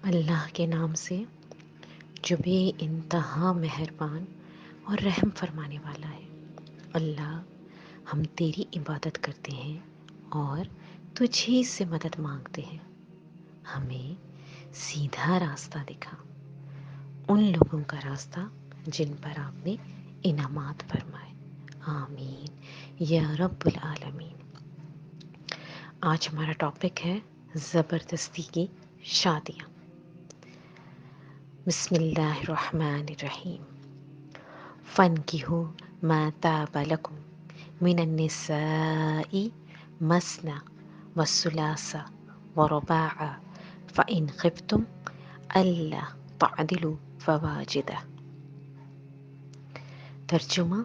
اللہ کے نام سے جو بے انتہا مہربان اور رحم فرمانے والا ہے۔ اللہ، ہم تیری عبادت کرتے ہیں اور تجھے سے مدد مانگتے ہیں۔ ہمیں سیدھا راستہ دکھا، ان لوگوں کا راستہ جن پر آپ نے انعامات فرمائے۔ آمین یا رب العالمین۔ آج ہمارا ٹاپک ہے زبردستی کی شادیاں۔ بسم اللہ الرحمن الرحیم۔ فَانكِحُوا مَا طَابَ لَكُم مِّنَ النِّسَاءِ مَثْنَىٰ وَثُلَاثَ وَرُبَاعَ فَإِنْ خِفْتُمْ أَلَّا تَعْدِلُوا فَوَاحِدَةً۔ ترجمہ: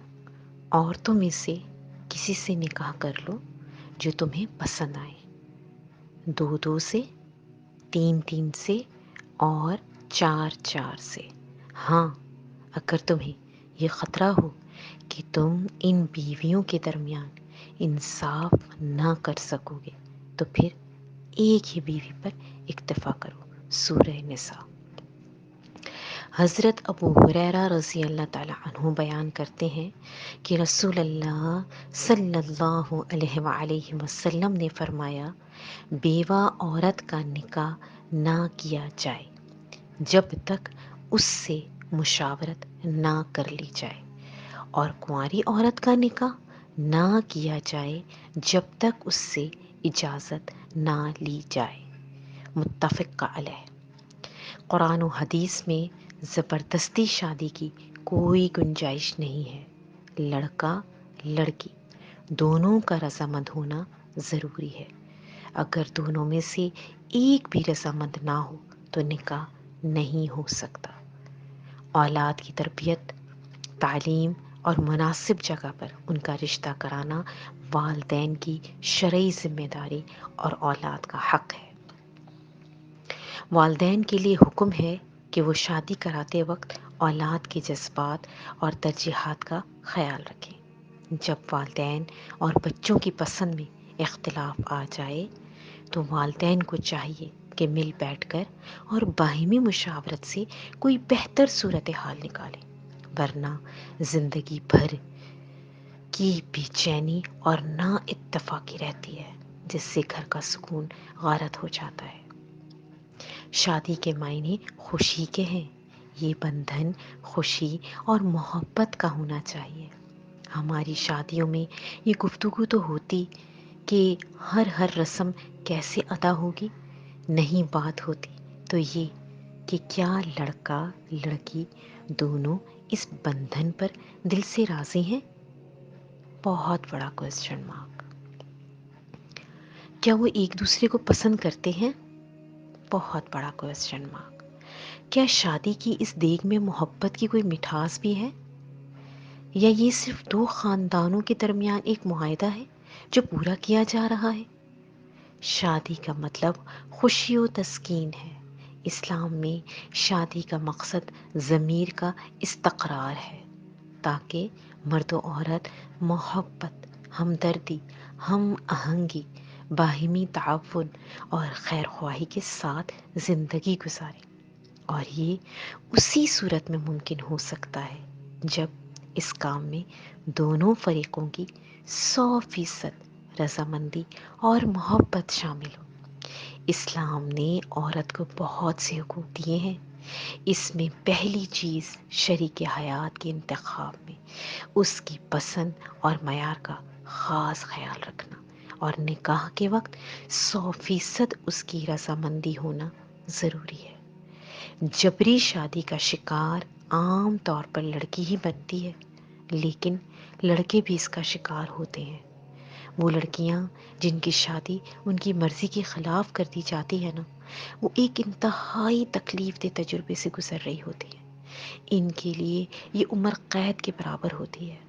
عورتوں میں سے کسی سے نکاح کر لو جو تمہیں پسند آئے، 2 سے، 3 سے اور 4 سے۔ ہاں، اگر تمہیں یہ خطرہ ہو کہ تم ان بیویوں کے درمیان انصاف نہ کر سکو گے تو پھر ایک ہی بیوی پر اکتفا کرو۔ سورہ نساء۔ حضرت ابو ہریرہ رضی اللہ تعالی عنہ بیان کرتے ہیں کہ رسول اللہ صلی اللہ علیہ وآلہ وسلم نے فرمایا، بیوہ عورت کا نکاح نہ کیا جائے جب تک اس سے مشاورت نہ کر لی جائے، اور کنواری عورت کا نکاح نہ کیا جائے جب تک اس سے اجازت نہ لی جائے۔ متفق علیہ۔ قرآن و حدیث میں زبردستی شادی کی کوئی گنجائش نہیں ہے۔ لڑکا لڑکی دونوں کا رضامند ہونا ضروری ہے۔ اگر دونوں میں سے ایک بھی رضامند نہ ہو تو نکاح نہیں ہو سکتا۔ اولاد کی تربیت، تعلیم اور مناسب جگہ پر ان کا رشتہ کرانا والدین کی شرعی ذمہ داری اور اولاد کا حق ہے۔ والدین کے لیے حکم ہے کہ وہ شادی کراتے وقت اولاد کے جذبات اور ترجیحات کا خیال رکھیں۔ جب والدین اور بچوں کی پسند میں اختلاف آ جائے تو والدین کو چاہیے کہ مل بیٹھ کر اور باہمی مشاورت سے کوئی بہتر صورتحال نکالیں، ورنہ زندگی بھر کی بے چینی اور نا اتفاقی رہتی ہے، جس سے گھر کا سکون غارت ہو جاتا ہے۔ شادی کے معنی خوشی کے ہیں۔ یہ بندھن خوشی اور محبت کا ہونا چاہیے۔ ہماری شادیوں میں یہ گفتگو تو ہوتی کہ ہر رسم کیسے ادا ہوگی، نہیں بات ہوتی تو یہ کہ کیا لڑکا لڑکی دونوں اس بندھن پر دل سے راضی ہیں؟ بہت بڑا کوسچن مارک۔ کیا وہ ایک دوسرے کو پسند کرتے ہیں؟ بہت بڑا کوسچن مارک۔ کیا شادی کی اس دیگ میں محبت کی کوئی مٹھاس بھی ہے، یا یہ صرف 2 خاندانوں کے درمیان ایک معاہدہ ہے جو پورا کیا جا رہا ہے؟ شادی کا مطلب خوشی و تسکین ہے۔ اسلام میں شادی کا مقصد ضمیر کا استقرار ہے، تاکہ مرد و عورت محبت، ہمدردی، ہم آہنگی، باہمی تعاون اور خیر خواہی کے ساتھ زندگی گزاریں، اور یہ اسی صورت میں ممکن ہو سکتا ہے جب اس کام میں دونوں فریقوں کی 100% رضامندی اور محبت شامل ہو۔ اسلام نے عورت کو بہت سے حقوق دیے ہیں۔ اس میں پہلی چیز شریک حیات کے انتخاب میں اس کی پسند اور معیار کا خاص خیال رکھنا، اور نکاح کے وقت 100% اس کی رضامندی ہونا ضروری ہے۔ جبری شادی کا شکار عام طور پر لڑکی ہی بنتی ہے، لیکن لڑکے بھی اس کا شکار ہوتے ہیں۔ وہ لڑکیاں جن کی شادی ان کی مرضی کے خلاف کر دی جاتی ہے نا، وہ ایک انتہائی تکلیف دہ تجربے سے گزر رہی ہوتی ہیں۔ ان کے لیے یہ عمر قید کے برابر ہوتی ہے۔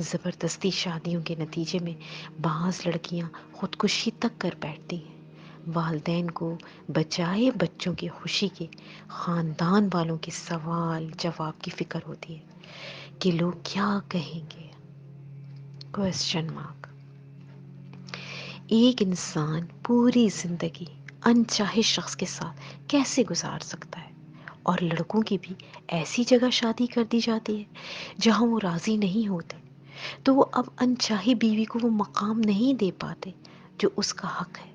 زبردستی شادیوں کے نتیجے میں بعض لڑکیاں خودکشی تک کر بیٹھتی ہیں۔ والدین کو بجائے بچوں کی خوشی کے خاندان والوں کے سوال جواب کی فکر ہوتی ہے کہ لوگ کیا کہیں گے۔ Question mark. ایک انسان پوری زندگی انچاہے شخص کے ساتھ کیسے گزار سکتا ہے؟ اور لڑکوں کی بھی ایسی جگہ شادی کر دی جاتی ہے جہاں وہ راضی نہیں ہوتے، تو وہ اب انچاہی بیوی کو وہ مقام نہیں دے پاتے جو اس کا حق ہے۔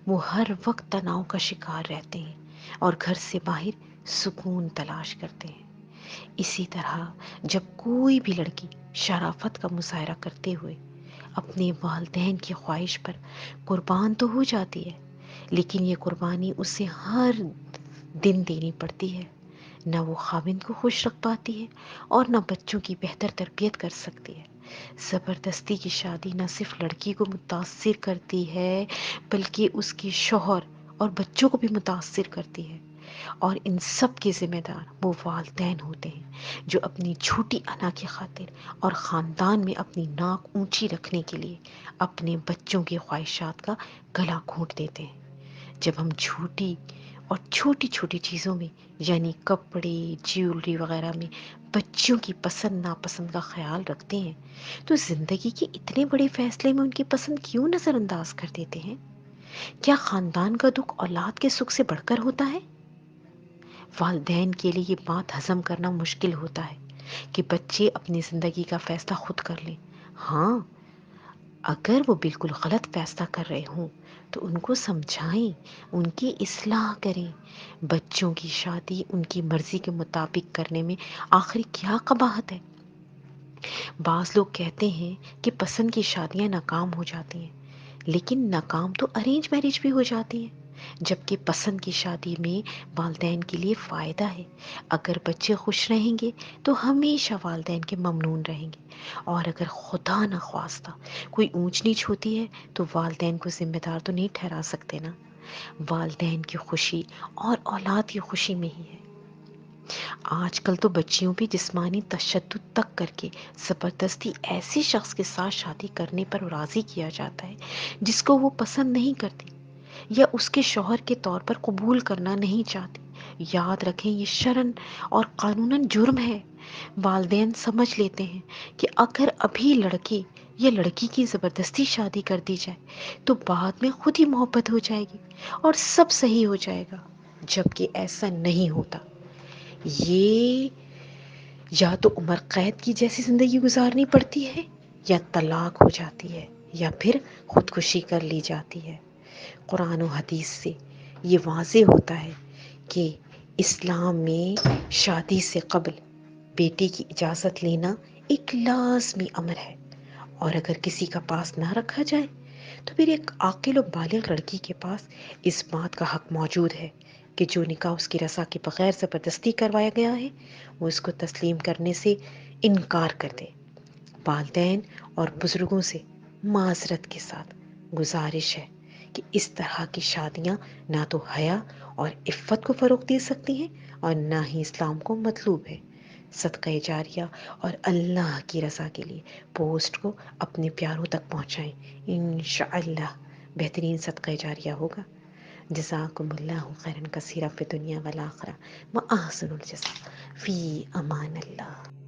وہ ہر وقت تناؤ کا شکار رہتے ہیں اور گھر سے باہر سکون تلاش کرتے ہیں۔ اسی طرح جب کوئی بھی لڑکی شرافت کا مظاہرہ کرتے ہوئے اپنے والدین کی خواہش پر قربان تو ہو جاتی ہے، لیکن یہ قربانی اسے ہر دن دینی پڑتی ہے۔ نہ وہ خاوند کو خوش رکھ پاتی ہے اور نہ بچوں کی بہتر تربیت کر سکتی ہے۔ زبردستی کی شادی نہ صرف لڑکی کو متاثر کرتی ہے بلکہ اس کے شوہر اور بچوں کو بھی متاثر کرتی ہے، اور ان سب کے ذمہ دار وہ والدین ہوتے ہیں جو اپنی جھوٹی انا کی خاطر اور خاندان میں اپنی ناک اونچی رکھنے کے لیے اپنے بچوں کی خواہشات کا گلا گھونٹ دیتے ہیں۔ جب ہم جھوٹی اور چھوٹی چھوٹی چیزوں میں یعنی کپڑے، جیولری وغیرہ میں بچوں کی پسند ناپسند کا خیال رکھتے ہیں، تو زندگی کے اتنے بڑے فیصلے میں ان کی پسند کیوں نظر انداز کر دیتے ہیں؟ کیا خاندان کا دکھ اولاد کے سکھ سے بڑھ کر ہوتا ہے؟ والدین کے لیے یہ بات ہضم کرنا مشکل ہوتا ہے کہ بچے اپنی زندگی کا فیصلہ خود کر لیں۔ ہاں، اگر وہ بالکل غلط فیصلہ کر رہے ہوں تو ان کو سمجھائیں، ان کی اصلاح کریں۔ بچوں کی شادی ان کی مرضی کے مطابق کرنے میں آخر کیا قباحت ہے؟ بعض لوگ کہتے ہیں کہ پسند کی شادیاں ناکام ہو جاتی ہیں، لیکن ناکام تو ارینج میرج بھی ہو جاتی ہیں، جبکہ پسند کی شادی میں والدین کے لیے فائدہ ہے۔ اگر بچے خوش رہیں گے تو ہمیشہ والدین کے ممنون رہیں گے، اور اگر خدا نخواستہ کوئی اونچ نیچ ہوتی ہے تو والدین کو ذمہ دار تو نہیں ٹھہرا سکتے نا۔ والدین کی خوشی اور اولاد کی خوشی میں ہی ہے۔ آج کل تو بچیوں بھی جسمانی تشدد تک کر کے زبردستی ایسے شخص کے ساتھ شادی کرنے پر راضی کیا جاتا ہے جس کو وہ پسند نہیں کرتی یا اس کے شوہر کے طور پر قبول کرنا نہیں چاہتی۔ یاد رکھیں، یہ شرعاً اور قانوناً جرم ہے۔ والدین سمجھ لیتے ہیں کہ اگر ابھی لڑکے یا لڑکی کی زبردستی شادی کر دی جائے تو بعد میں خود ہی محبت ہو جائے گی اور سب صحیح ہو جائے گا، جبکہ ایسا نہیں ہوتا۔ یہ یا تو عمر قید کی جیسی زندگی گزارنی پڑتی ہے، یا طلاق ہو جاتی ہے، یا پھر خودکشی کر لی جاتی ہے۔ قرآن و حدیث سے یہ واضح ہوتا ہے کہ اسلام میں شادی سے قبل بیٹے کی اجازت لینا ایک لازمی امر ہے، اور اگر کسی کا پاس نہ رکھا جائے تو پھر ایک عاقل و بالغ لڑکی کے پاس اس بات کا حق موجود ہے کہ جو نکاح اس کی رضا کے بغیر زبردستی کروایا گیا ہے وہ اس کو تسلیم کرنے سے انکار کر دے۔ والدین اور بزرگوں سے معذرت کے ساتھ گزارش ہے کہ اس طرح کی شادیاں نہ تو حیا اور عفت کو فروغ دے سکتی ہیں اور نہ ہی اسلام کو مطلوب ہے۔ صدقہ جاریہ اور اللہ کی رضا کے لیے پوسٹ کو اپنے پیاروں تک پہنچائیں، انشاءاللہ بہترین صدقہ جاریہ ہوگا۔ جزاکم اللہ خیرا کثیرا فی دنیا والآخرہ، واحسن الجزاء، فی امان اللہ۔